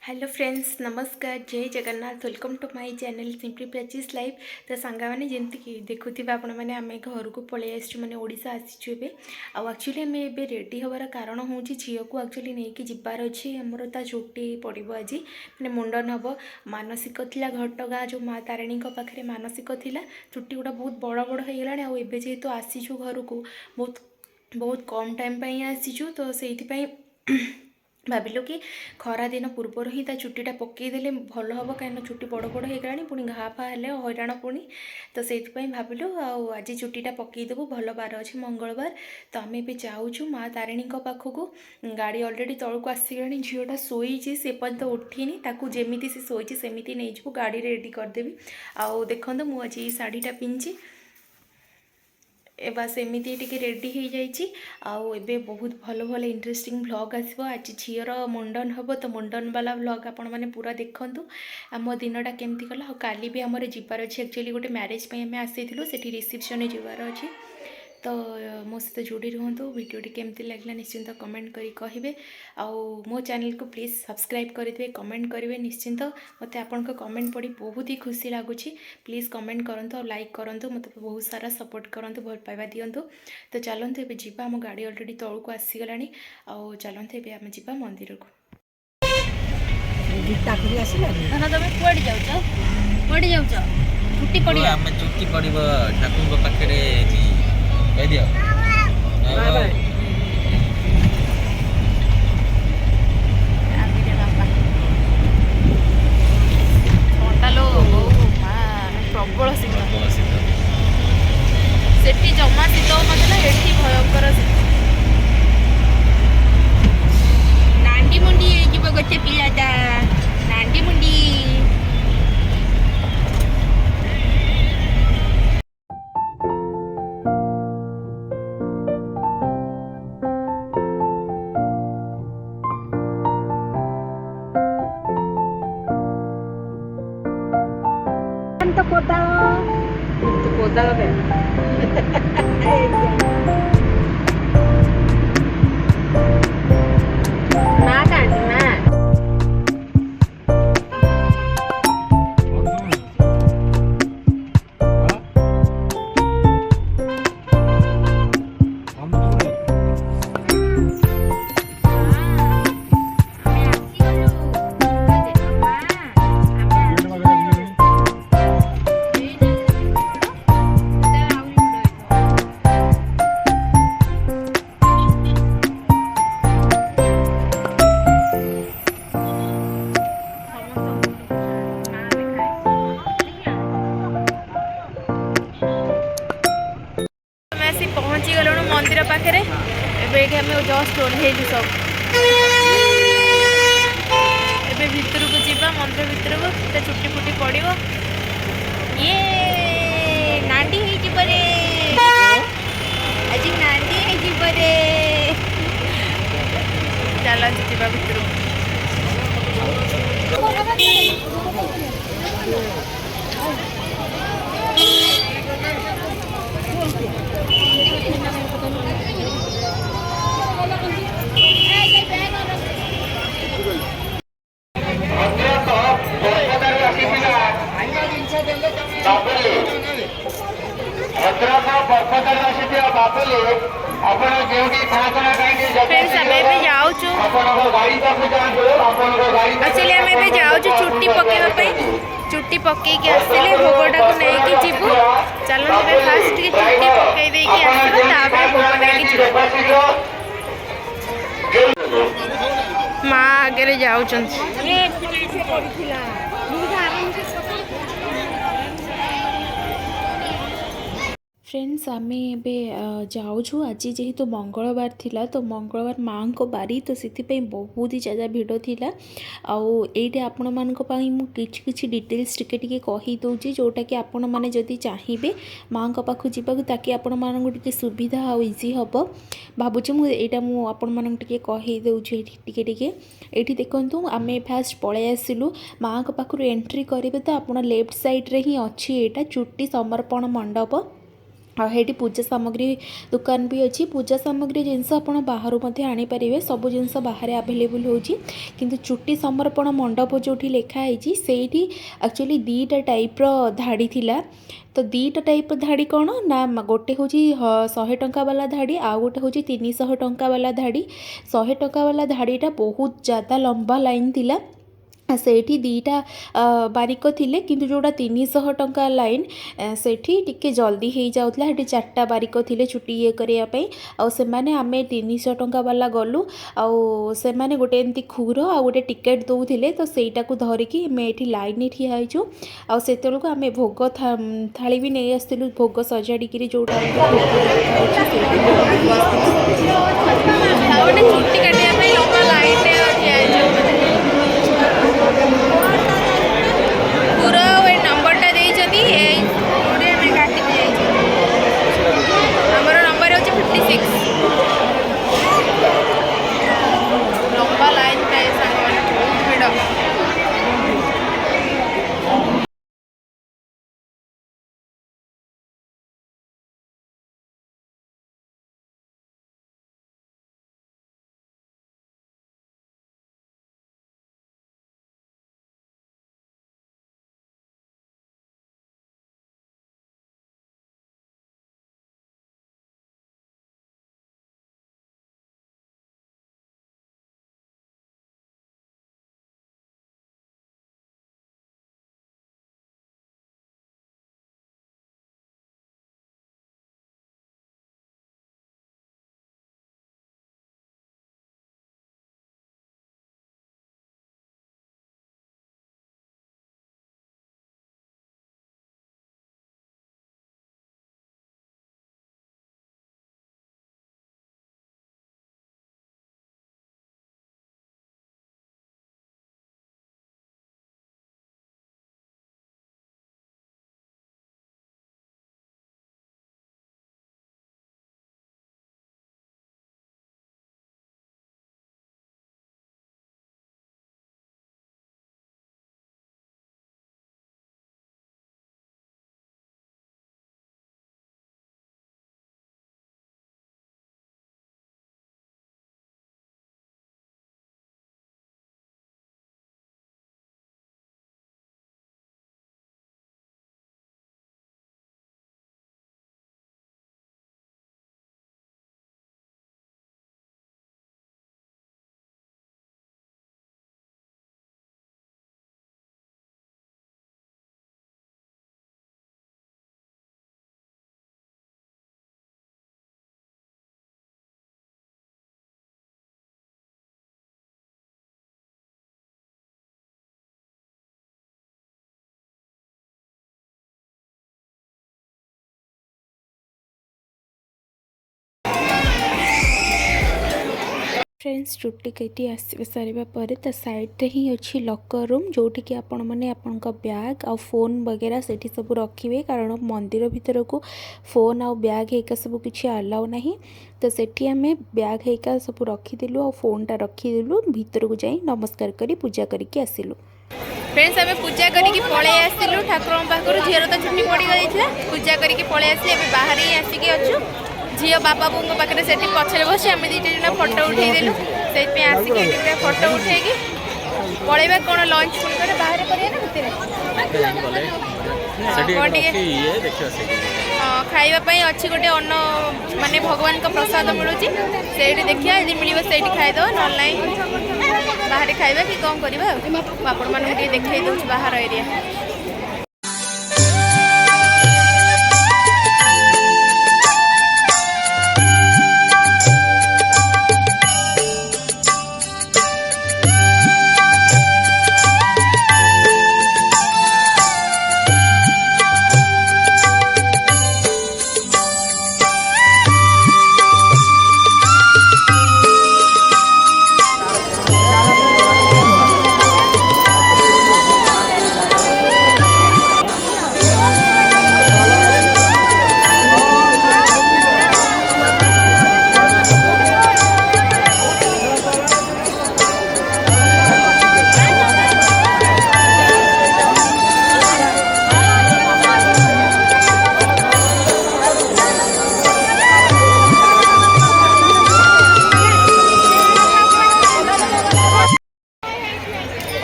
Hello friends नमस्कार जय Jagannath welcome to my channel simply practice life. तो सांगा मैंने जमती देखुवा आपण मैंने आम घर को पलि आसचु मैंने ओडिशा आसीचु एबे एक्चुअली आम ए रेडी हबार कारण हूँ झील को एक्चुअली नहीं कि जबार अच्छी आमर ता चुट्टी पड़ो आज मैंने मुंडन हम मानसिक थिला घटगाँ जो माँ तारिणी पाखे मानसिक थिला चुट्टी गुड़ा बहुत बड़ बड़ हो गला आबे जेहेतु आसीचु घर को बहुत बहुत कम टाइम आसीचु तो से भाविलु कि खरा दिन पूर्वर ही चुट्टीटा पकईदे भल हम कहीं चुट्टी बड़ बड़ हो गला पुणी घा फा हेले हईराण पुणी तो से भाविलु आज चुट्टीटा पकईदेबू भल बार अच्छे मंगलवार। तो आम ए जाऊँ माँ तारिणी पाखक गाड़ी अलरेडी तौक को आसगला झीलटा शोची से पर्यंत उठीनी जमी से शोची सेमती नहीं जीवु गाड़ी रेडी करदेवी। आउ देखो मुझे शाढ़ीटा पिंधि बास एमती टी रेडी हो जाए बहुत भल भल इंटरेस्टिंग व्लॉग आसो आज झीर मुंडन हम तो मुंडन वाला व्लॉग आपण मैंने पूरा देखूँ आम दिनटा केमती गला काली भी आमर जबार अच्छे एक्चुअली गोटे मैरेज आम आसी से रिसेप्शन जबार अच्छी तो मो सहित जोड़ी रुहतु वीडियोटी केमती लगला निश्चिंत कमेंट करी कहिबे आउ मो चैनल को प्लीज़ सब्सक्राइब करेंगे कमेंट करेंगे निश्चिंत मत आपण कमेंट पढ़ी बहुत ही खुशी लगुच प्लीज़ कमेंट करूँ और लाइक करूँ मत बहुत सारा सपोर्ट करूँ भल पाइबा दिंतु। तो चलते ए जा आम गाड़ी अलरेडी तौक को आसीगला आउ चलते ए आम जा मंदिर को छुट्टी पड़ो ठाकुर पाखे कह दियो प्रबल शीत से जमा शीत होना ये भयंकर नांडी मुंडी गोटे पिलाटा नांडी मुंडी कोदाल पहुँची गलु मंदिर पाखे आम जस्ट ओह्लू सब ए भितर को जा मंदिर भितर को चुट्टी फुटी पड़ो ये नांडी होरे आज नांडी होरे चल जा भितर चुट्टी पकईवाई चुट्टी पकईकी आसले भोगटा को लेकिन जीवु चलो फास्ट चुट्टी पकई देकी आसवा भोग लेकिन माँ आगे जाऊँ फ्रेंड्स आम ए जाऊँ आज जेहेतु मंगलवार थिला तो मंगलवार माँ को बारी तो से बहुत ही ज़्यादा भिड़ थिला आउ ये आपण मानी किसी डिटेल्स टिके कहीदे जोटा कि आपण मैंने जदि चाहिए माँ पाखु जावाक ताकि आपण मानक सुविधा आ इजी हम भावुँ मुझे आपण मानक कहीदे ये देखूँ आम फास्ट पलि आसलु माँ पाखु एंट्री करेंगे तो आप लेफ्ट साइड रे ही अच्छी यहाँ चुट्टी समर्पण मंडप हेटी पूजा सामग्री दुकान भी अच्छी पूजा सामग्री जिनस आप बाहर आनीपर सब जिनस बाहर आवेलेबल होची किंतु चुट्टी समर्पण मंडप जो लिखाई से एक्चुअली दीटा टाइप्र धाड़ी थिला तो दीटा टाइप धाड़ी कौन ना गोटे हूँ 100 टंका वाला धाड़ी आउ गोटे हूँ 300 टंका वाला धाड़ी 100 टंका वाला धाड़ीटा बहुत ज़्यादा लंबा लाइन थिला सेठी दीटा बारिक थिले किंतु जोड़ा 300 टंका लाइन सेठी टिके जल्दी हो जाउतला हेटी चारटा बारिक थिले छुट्टी ये करिया पई आ से माने आमे 300 टंका वाला गलु आ से माने गोटे एंती खुर आ गोटे टिकेट दउथिले तो सेटा को धरिकी मे एठी लाइन ठिया आइछु आ सेतेल को आमे भोग थाली भी नै आस्तिलु भोग सजाडी किरी जोटा छुट्टी काटिया पई लंबा लाइन ठिया आइछु पूरा वे नंबरटा देइछथि ओडे में काटी जाइछ हमर नंबर होछि 56 लंबा लाइन काय संग माने बहुत भीड़ फ्रेंड्स चुट्टी कटी आस सारा पर साइड ही अच्छी लकर रूम जोटि कि आपण मैंने आपण बैग आ फोन वगैरह से सब रखिए कारण मंदिर भीतर को फोन आ बैग हेका सब किसी अलाउ ना तो सेठी आम बैग हेका सब रखीदेलु आ फोनटा रखीदेलु भीतर को जाई नमस्कार करी पूजा करके आसिलु। फ्रेंड्स आम पूजा करके पलि आसिलु ठाकुर पाखर झीर तो छुट्टी पड़ गई पूजा करके पलि आसी ए बाहर ही आसिक अच्छु झील बापा बों पाखे से पचर बस आम दीटा फोटो उठेदेलु से आसिक फोटो उठे पलैबा कौन लंच पुणी बाहर हाँ खावाई अच्छी गोटे अन्न माने भगवान का प्रसाद मिलूँ से देखिए यदि मिल से खाईद ना बाहर खाଇବା कि कौन करवा आपण मानक देखा दूँ बाहर एरिया।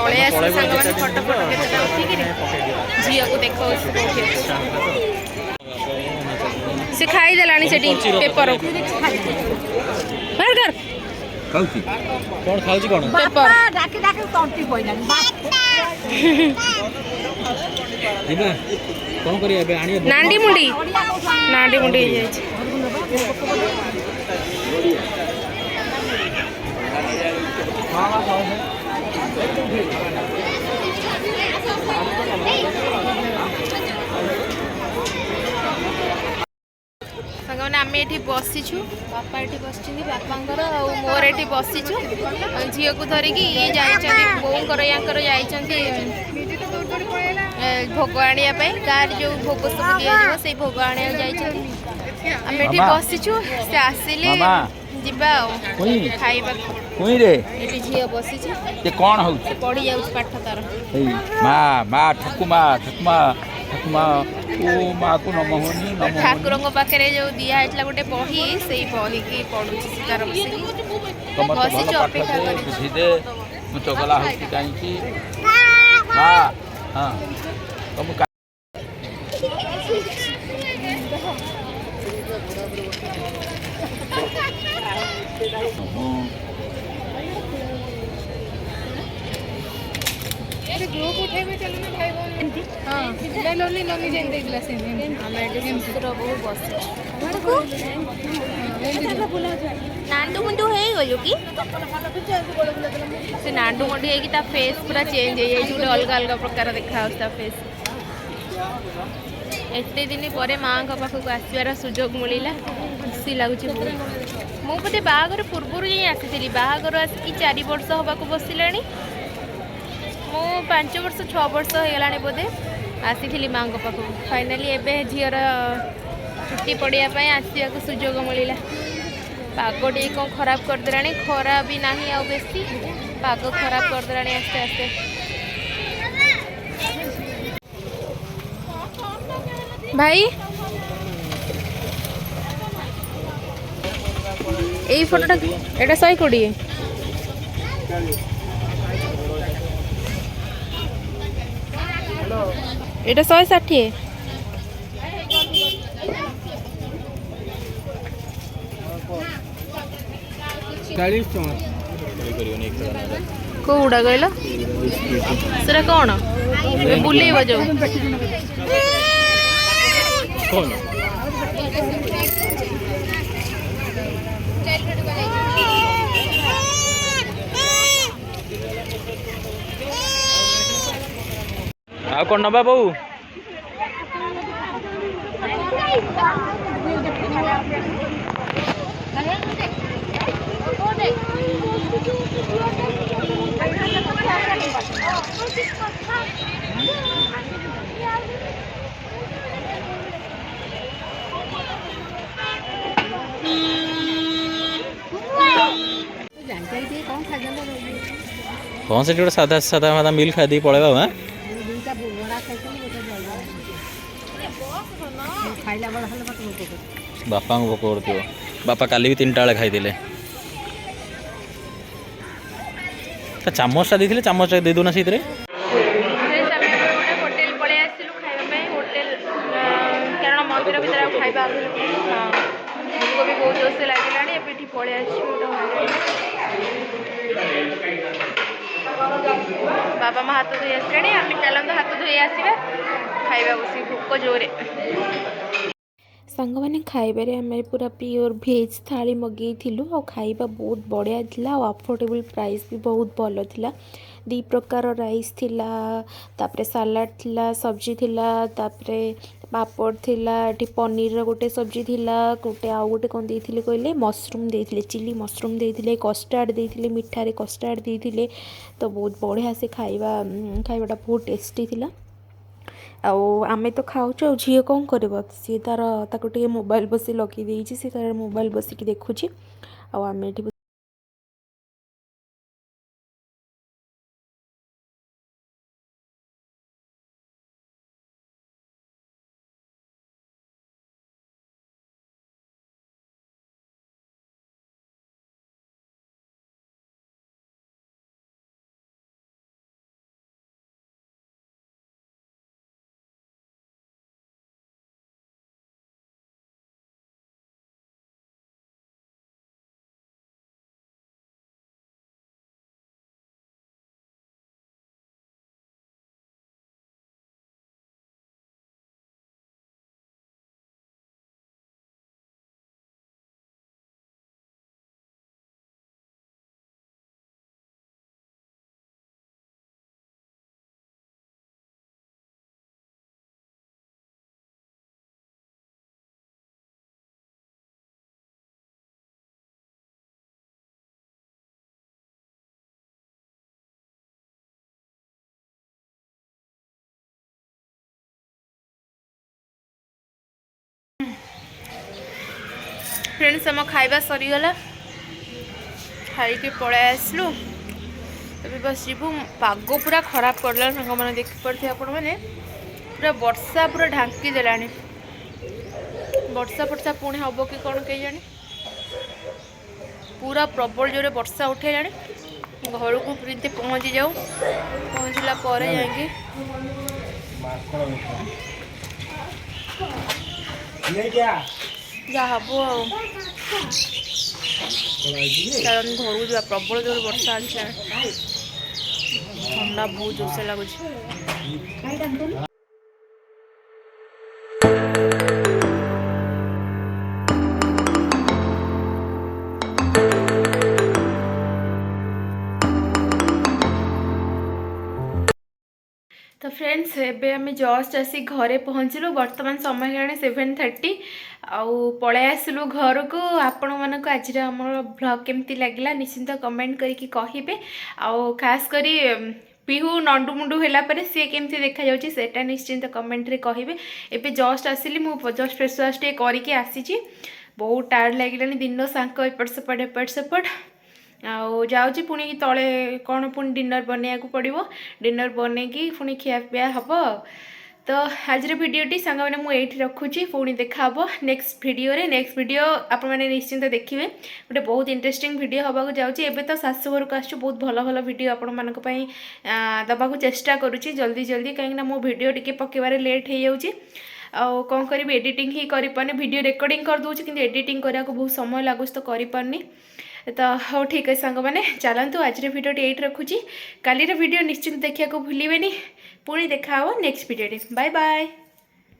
पळे आसले सांग माने फोटो फोटो केते उठिकिरी झियो को देखो से खाई देलानी सेठी पेपर कर कर ଖାଉଛି କ'ଣ ଖାଉଛି କ'ଣ पेपर डाके डाके तंटी पइलानी ଯିବା କ'ଣ କରିବା ଏବେ ଆଣିବା नांडी मुंडी हो जाई सागने आम ये बसीचु बापा ये बस बापांर मोर ये बसीचु झील को धरिकी ये जाइए बोर यांकर भोग आने गाँव जो भोग सब दिया से भोग आने आम ये बसीचु से आसिले जीवा खाइबा ये झील बसी कौन हो पढ़ी जाऊँ पाठ तार ठाकुर पाखे जो दिखाई गोटे बही से बही की पढ़ू तार बसीचु अपेक्षा कर चगला कहीं ग्रुप उठेबे चलो ना भाई बहन हां ले लोली लोली जेन देखला से हम एटे सुर बहु बस नांडू मुंडू हे गयो कि से नांडू मुंडी हे कि ता फेस पूरा चेंज हे जाई गुटे अलग अलग प्रकार देखा होता फेस एते दिन परे माँ का पाखक आसबार सुजोग मिलला खुशी लगुच मु बोधे बाहागर पूर्वर ही आसी बाहागर आसिक 4 वर्ष हवा को बसिला मु 5 वर्ष 6 वर्ष हो गलानी बोधे आसी माँ पाखक फाइनाली एबे झीर छुट्टी पड़ियापाई आसवा को सुजोग मिलला पाग टे कौन खराब करदेला खरा भी ना आ बेसी पाग खराब करदेला आस्ते आस्ते भाई এই ফটোটা এটা 120 এটা 160 40 ଟଙ୍କା କୋଉଟା କହିଲ ସେଟା କଣ ବୁଲେଇବ ଯୋଉ କ'ଣ ଆଉ କ'ଣ ନବା ବୋଉ କ'ଣ ସେଠି ଗୋଟେ ସାଧା ସାଧା ସାଧା ମିଲ୍ ଖାଇଦେଇକି ପଳେଇବା हाँ बापा को भोक कर बापा काली भी 3टा बेले खाई चामचटा देते चामच दे दूना से होटेल पलि आसलु खाइबा होटेल कारण मंदिर भीतर खाइबा भोक भी बहुत जोर से लगे ये पलि बाबा माँ हाथ धोई आसले आम चलते हाथ धोई आसवा खाइबा बस भोक जोरे सांग मैंने खाइबारे आम पूरा प्योर भेज थाली मगई थिलु और खाइबा बहुत बढ़िया थिला और अफोर्डेबल प्राइस भी बहुत भल थिला 2 प्रकार राइस थिला तापरे सलाड थिला सब्जी थिला तापरे पापड़ थिला एठी पनीर गोटे सब्जी थिला गोटे आउ गोटे कौन देथिले कहले मशरूम देथिले चिली मशरूम देथिले कस्टार्ड देथिले मिठा रे कस्टार्ड देथिले तो बहुत बढ़िया से खाइबाटा बहुत टेस्टी थिला आमे तो खाऊँ झील कौन कर सी तार ताको मोबाइल बसी लगे सी तार मोबाइल बसिक देखुची आम फ्रेंड्स आम खाइबा सरीगला खाई पलै आसलु अभी बस जीवु पाग पूरा खराब करला सांग मैंने देखिपे आपण मैंने पूरा वर्षा पूरा ढांकी देला वर्षा फर्षा पुणी हम कि कौन कही जाने पूरा प्रबल जोरे वर्षा उठे घर को प्रीति पहुँची जाऊ पहुँचला पर जाएंगे जहाँ हम घर को जा प्रबल जोर वर्षा आसा ठंडा बहुत जोर से लगुच तो फ्रेंड्स एबे आम जस्ट आसी घरे पहुँचलु वर्तमान समय है 7:30 आउ पलै आसलु घर को आपण मानक आज ब्लॉग केमती लगिला निश्चिंत कमेंट करके कहिबे आउ खास करी पिहू नंडु मुंडु होला परे सी केमती देखा जाउची सेटा निश्चिंत कमेंट रे कहिबे एबे जस्ट आसिली मु जस्ट फेस वाश टे करके आसीची बहुत टायर्ड लागिलानी दिन सांक एपट सेपट आउ जाऊँगी पुणी तले कौन पुणी डिनर बनैया पड़ो डिनर बनैकी पुणी खियापिया हम तो आज भिडटी सांग मैंने मुझे रखुची पुणी देखा नेक्स्ट वीडियो आप मैंने निश्चिंत देखिए गोटे बहुत इंटरेस्टिंग वीडियो हवा जाऊँगी एबे तो शाशु घर को आसु बहुत भल भल वीडियो आपण मानक दबाक चेष्टा करुँची जल्दी जल्दी कहीं मो वीडियो टिके पकेबारे लेट हो जाऊँगी आउ कौन करी एडिटिंग ही कर वीडियो रिकॉर्डिंग कर दूसरी कि एडिटिंग करने को बहुत समय लगुच तो करें तो हाँ ठीक है सांग मैंने चलतु आज भिडियो ये रखुची काली वीडियो निश्चिंत देखा भूलें पुणी देखा नेक्स्ट वीडियो बाय बाय।